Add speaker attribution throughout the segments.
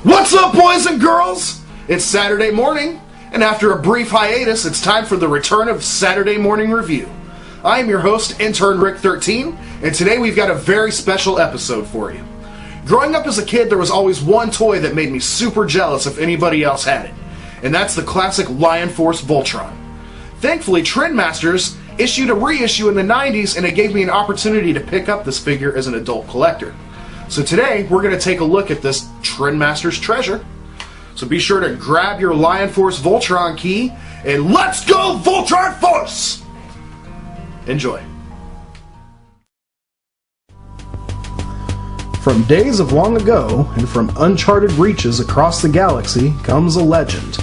Speaker 1: What's up, boys and girls? It's Saturday morning, and after a brief hiatus, it's time for the return of Saturday Morning Review. I am your host, Intern Rick13, and today we've got a very special episode for you. Growing up as a kid, there was always one toy that made me super jealous if anybody else had it, and that's the classic Lion Force Voltron. Thankfully, Trendmasters issued a reissue in the 90s, and it gave me an opportunity to pick up this figure as an adult collector. So today, we're going to take a look at this Trendmasters treasure. So be sure to grab your Lion Force Voltron key, and let's go Voltron Force! Enjoy. From days of long ago, and from uncharted reaches across the galaxy, comes a legend.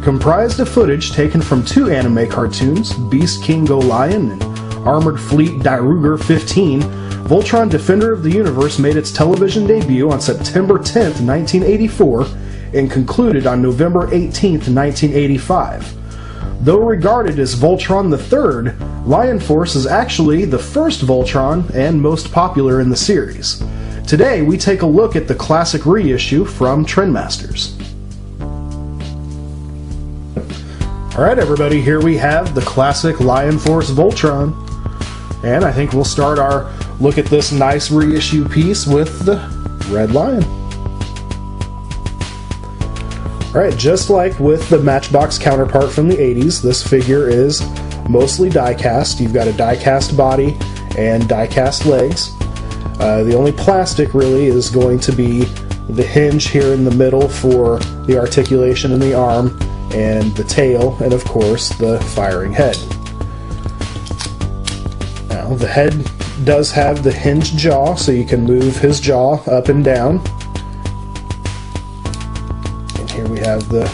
Speaker 1: Comprised of footage taken from two anime cartoons, Beast King Go Lion and Armored Fleet Dairugger 15, Voltron Defender of the Universe made its television debut on September 10th, 1984, and concluded on November 18th, 1985. Though regarded as Voltron III, Lion Force is actually the first Voltron and most popular in the series. Today, we take a look at the classic reissue from Trendmasters. Alright everybody, here we have the classic Lion Force Voltron. And I think we'll start our look at this nice reissue piece with the Red Lion. Alright, just like with the Matchbox counterpart from the 80s, this figure is mostly die-cast. You've got a die-cast body and die-cast legs. The only plastic really is going to be the hinge here in the middle for the articulation in the arm, and the tail, and of course the firing head. Now the head does have the hinged jaw, so you can move his jaw up and down. And here we have the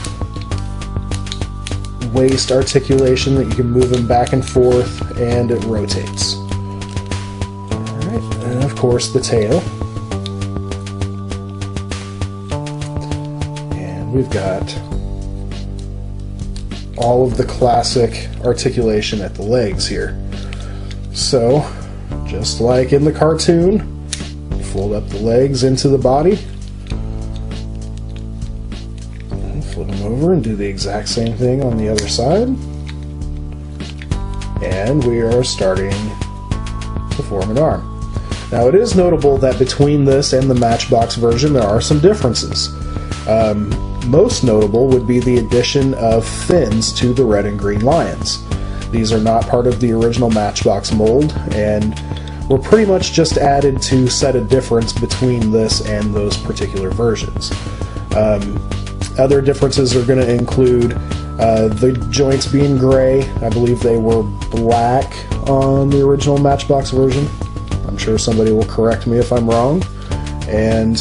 Speaker 1: waist articulation that you can move him back and forth, and it rotates. Alright, and of course the tail. And we've got all of the classic articulation at the legs here. So, just like in the cartoon, fold up the legs into the body, and flip them over and do the exact same thing on the other side. And we are starting to form an arm. Now it is notable that between this and the Matchbox version there are some differences. Most notable would be the addition of fins to the red and green lions. These are not part of the original Matchbox mold, and were pretty much just added to set a difference between this and those particular versions. Other differences are going to include the joints being gray. I believe they were black on the original Matchbox version. I'm sure somebody will correct me if I'm wrong. And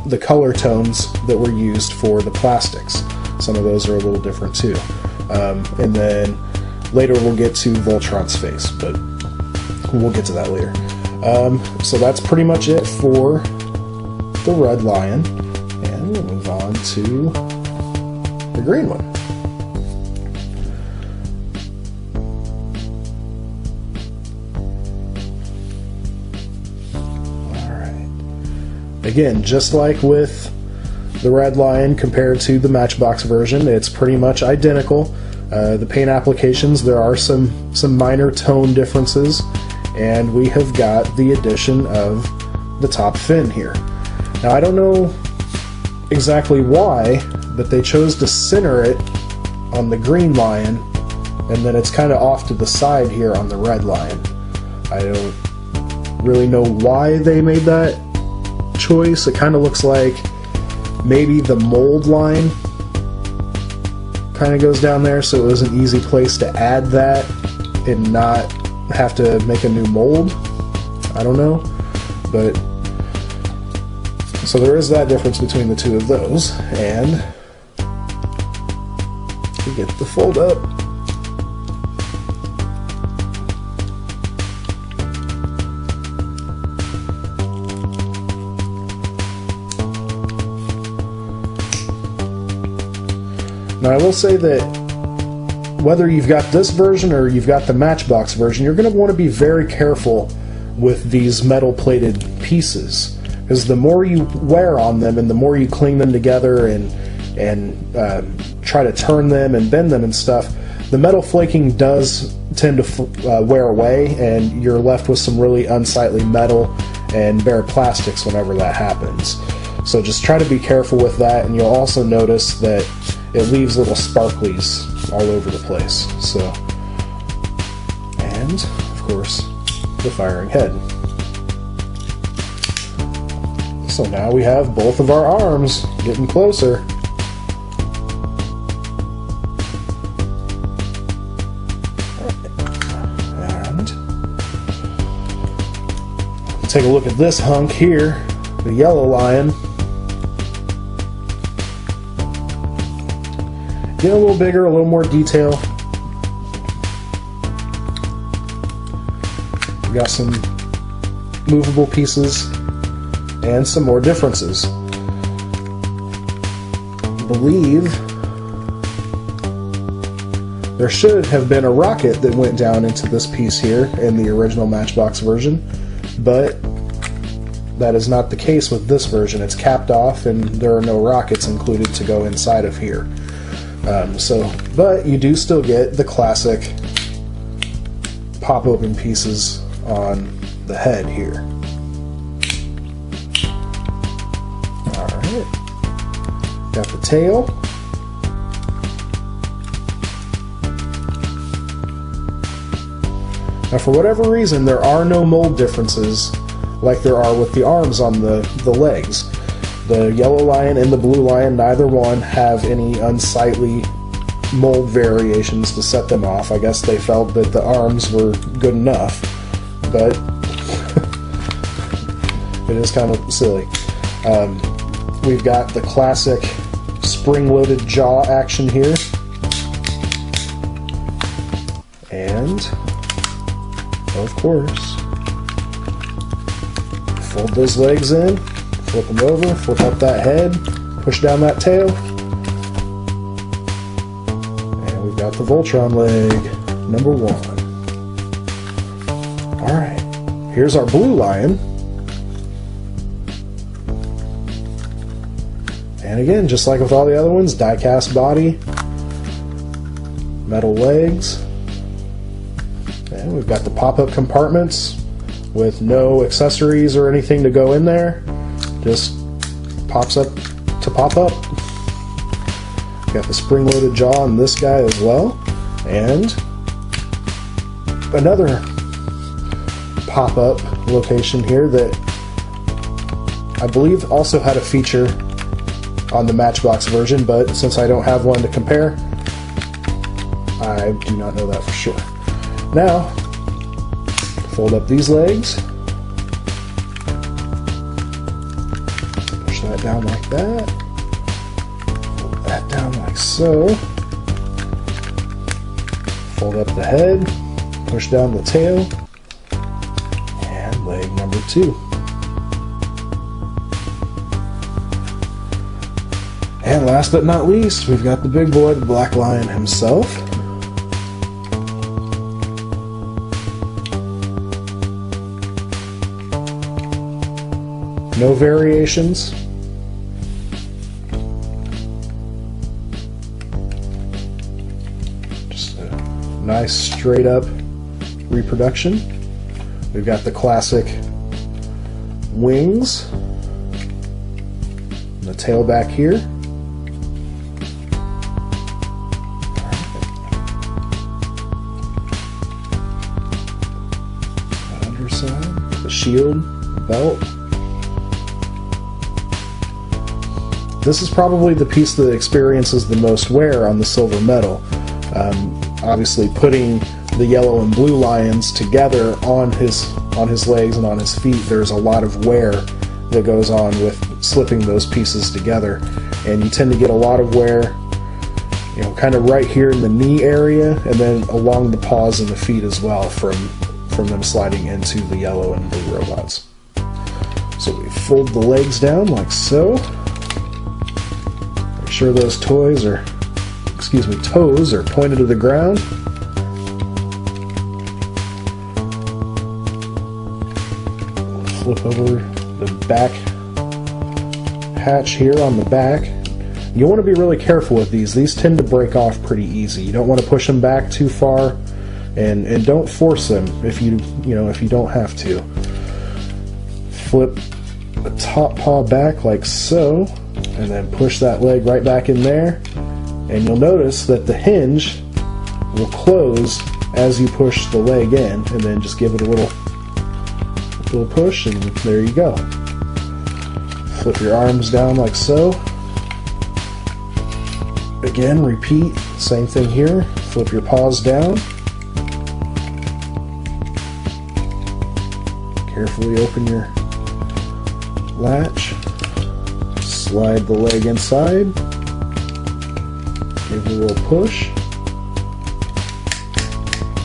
Speaker 1: the color tones that were used for the plastics. Some of those are a little different too. And then later we'll get to Voltron's face, but we'll get to that later. So that's pretty much it for the Red Lion, and we'll move on to the green one. Again, just like with the Red Lion compared to the Matchbox version, it's pretty much identical. The paint applications, there are some minor tone differences, and we have got the addition of the top fin here. Now I don't know exactly why, but they chose to center it on the Green Lion, and then it's kind of off to the side here on the Red Lion. I don't really know why they made that choice. It kind of looks like maybe the mold line kind of goes down there, so it was an easy place to add that and not have to make a new mold. I don't know, but so there is that difference between the two of those, and we get the fold up. Now I will say that whether you've got this version or you've got the Matchbox version, you're going to want to be very careful with these metal plated pieces, because the more you wear on them and the more you cling them together and try to turn them and bend them and stuff, the metal flaking does tend to wear away, and you're left with some really unsightly metal and bare plastics whenever that happens. So just try to be careful with that, and you'll also notice that it leaves little sparklies all over the place. So, and of course, the firing head. So now we have both of our arms getting closer. And take a look at this hunk here, the yellow lion. Get a little bigger, a little more detail. We got some movable pieces and some more differences. I believe there should have been a rocket that went down into this piece here in the original Matchbox version, but that is not the case with this version. It's capped off and there are no rockets included to go inside of here. But you do still get the classic pop-open pieces on the head here. Alright. Got the tail. Now for whatever reason, there are no mold differences like there are with the arms on the legs. The yellow lion and the blue lion, neither one have any unsightly mold variations to set them off. I guess they felt that the arms were good enough, but it is kind of silly. We've got the classic spring-loaded jaw action here. And, of course, fold those legs in, flip them over, flip up that head, push down that tail, and we've got the Voltron leg, number 1. Alright, here's our blue lion. And again, just like with all the other ones, die-cast body, metal legs, and we've got the pop-up compartments with no accessories or anything to go in there. Just pops up to pop up. Got the spring-loaded jaw on this guy as well, and another pop-up location here that I believe also had a feature on the Matchbox version, but since I don't have one to compare, I do not know that for sure. Now, fold up these legs. Push that down like that. Fold that down like so. Fold up the head. Push down the tail. And leg number 2. And last but not least, we've got the big boy, the Black Lion himself. No variations. Just a nice straight up reproduction. We've got the classic wings. And the tail back here. The underside, the shield, the belt. This is probably the piece that experiences the most wear on the silver metal. Obviously, putting the yellow and blue lions together on his legs and on his feet, there's a lot of wear that goes on with slipping those pieces together, and you tend to get a lot of wear, you know, kind of right here in the knee area, and then along the paws and the feet as well from them sliding into the yellow and blue robots. So we fold the legs down like so. Make sure those toes are pointed to the ground. Flip over the back patch here on the back. You want to be really careful with these. These tend to break off pretty easy. You don't want to push them back too far, and don't force them if you don't have to. Flip the top paw back like so, and then push that leg right back in there, and you'll notice that the hinge will close as you push the leg in, and then just give it a little push, and there you go. Flip your arms down like so. Again, repeat, same thing here. Flip your paws down. Carefully open your latch. Slide the leg inside. Give it a little push.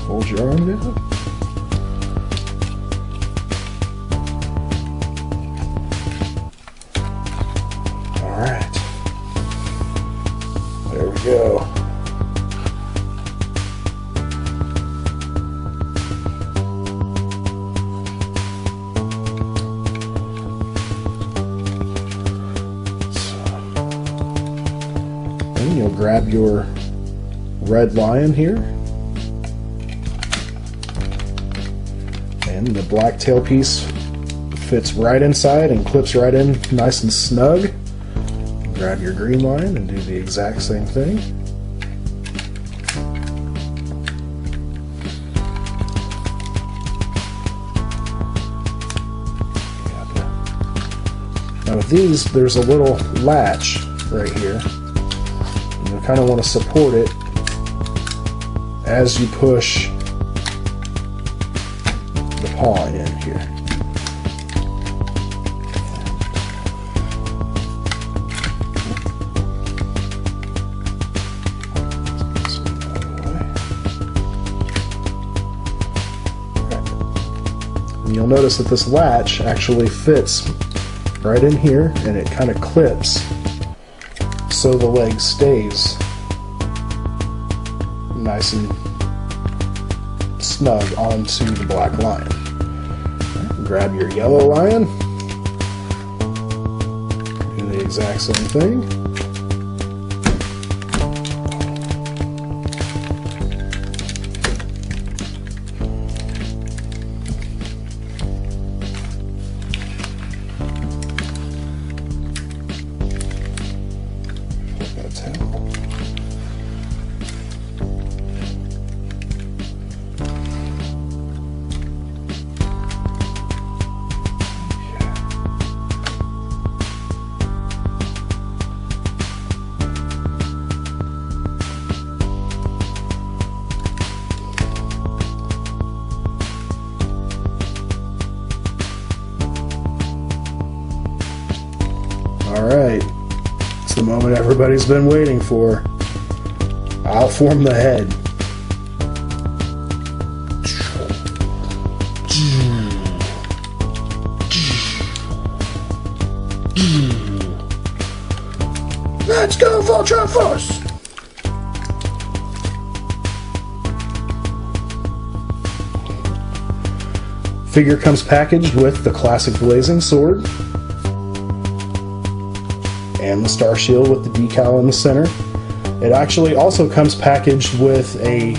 Speaker 1: Hold your arm down. Alright. There we go. Then you'll grab your red lion here, and the black tail piece fits right inside and clips right in nice and snug. Grab your green lion and do the exact same thing. Now with these, there's a little latch right here. You kind of want to support it as you push the paw in here. And you'll notice that this latch actually fits right in here, and it kind of clips so the leg stays nice and snug onto the black lion. Right, grab your yellow lion, do the exact same thing. Alright, it's the moment everybody's been waiting for. I'll form the head. Let's go, Voltron Force! Figure comes packaged with the classic blazing sword and the star shield with the decal in the center. It actually also comes packaged with a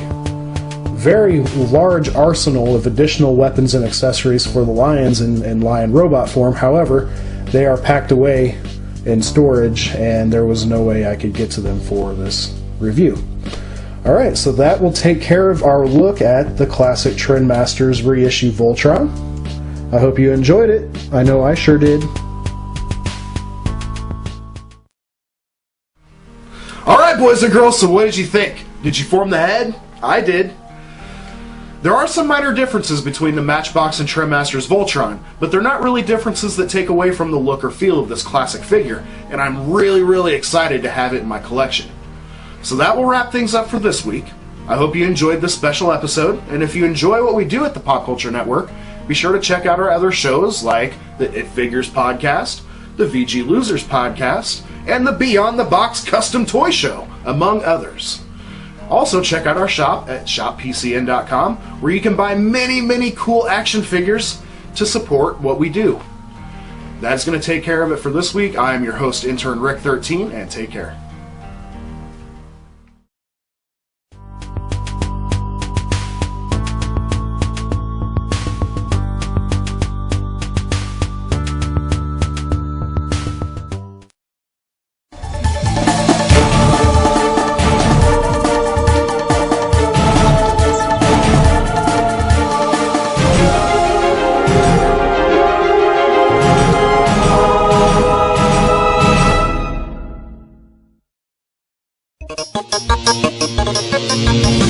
Speaker 1: very large arsenal of additional weapons and accessories for the lions in lion robot form. However, they are packed away in storage, and there was no way I could get to them for this review. Alright, so that will take care of our look at the classic Trendmasters reissue Voltron. I hope you enjoyed it. I know I sure did.
Speaker 2: Alright, boys and girls, so what did you think? Did you form the head? I did. There are some minor differences between the Matchbox and Trendmasters Voltron, but they're not really differences that take away from the look or feel of this classic figure, and I'm really excited to have it in my collection. So that will wrap things up for this week. I hope you enjoyed this special episode, and if you enjoy what we do at the Pop Culture Network, be sure to check out our other shows like the It Figures Podcast, the VG Losers Podcast, and the Beyond the Box Custom Toy Show, among others. Also, check out our shop at shoppcn.com, where you can buy many cool action figures to support what we do. That's going to take care of it for this week. I am your host, Intern Rick13, and take care.
Speaker 3: Thank you.